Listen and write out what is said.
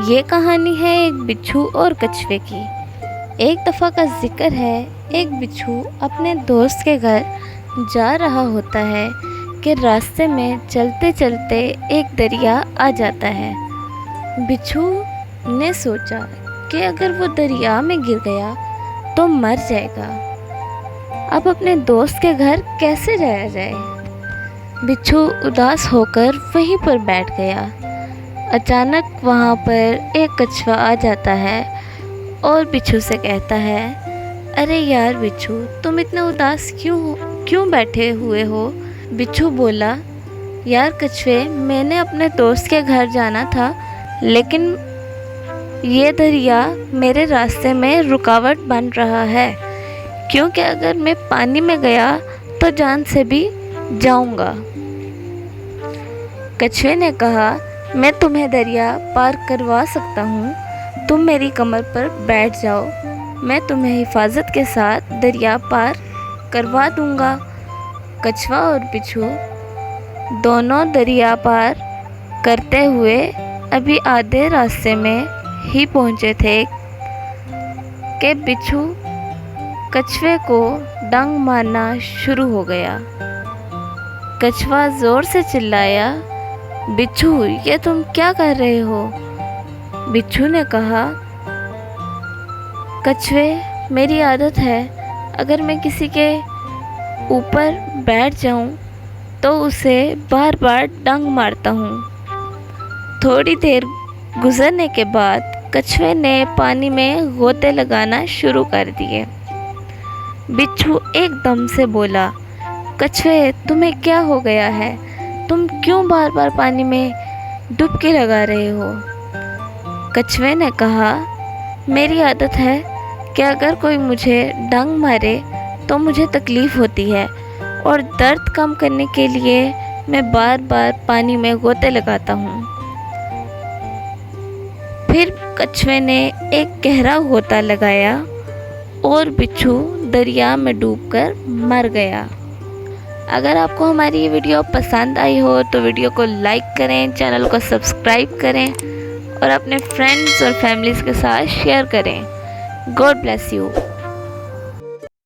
ये कहानी है एक बिच्छू और कछुए की। एक दफ़ा का जिक्र है, एक बिच्छू अपने दोस्त के घर जा रहा होता है कि रास्ते में चलते चलते एक दरिया आ जाता है। बिच्छू ने सोचा कि अगर वो दरिया में गिर गया तो मर जाएगा। अब अपने दोस्त के घर कैसे जाया जाए? बिच्छू उदास होकर वहीं पर बैठ गया। अचानक वहाँ पर एक कछुआ आ जाता है और बिच्छू से कहता है, अरे यार बिच्छू, तुम इतना उदास क्यों बैठे हुए हो? बिच्छू बोला, यार कछुए, मैंने अपने दोस्त के घर जाना था, लेकिन ये दरिया मेरे रास्ते में रुकावट बन रहा है, क्योंकि अगर मैं पानी में गया तो जान से भी जाऊंगा। कछुए ने कहा, मैं तुम्हें दरिया पार करवा सकता हूँ, तुम मेरी कमर पर बैठ जाओ, मैं तुम्हें हिफाजत के साथ दरिया पार करवा दूँगा। कछुआ और बिच्छू दोनों दरिया पार करते हुए अभी आधे रास्ते में ही पहुँचे थे कि बिच्छू कछुए को डंक मारना शुरू हो गया। कछुआ ज़ोर से चिल्लाया, बिच्छू, ये तुम क्या कर रहे हो? बिच्छू ने कहा, कछुए, मेरी आदत है, अगर मैं किसी के ऊपर बैठ जाऊं तो उसे बार बार डंक मारता हूं। थोड़ी देर गुजरने के बाद कछुए ने पानी में गोते लगाना शुरू कर दिए। बिच्छू एकदम से बोला, कछुए, तुम्हें क्या हो गया है? तुम क्यों बार बार पानी में डुबकी लगा रहे हो? कछुए ने कहा, मेरी आदत है कि अगर कोई मुझे डंक मारे तो मुझे तकलीफ़ होती है, और दर्द कम करने के लिए मैं बार बार पानी में गोते लगाता हूँ। फिर कछुए ने एक गहरा गोता लगाया और बिच्छू दरिया में डूबकर मर गया। अगर आपको हमारी ये वीडियो पसंद आई हो तो वीडियो को लाइक करें, चैनल को सब्सक्राइब करें और अपने फ्रेंड्स और फैमिलीज़ के साथ शेयर करें। God bless you.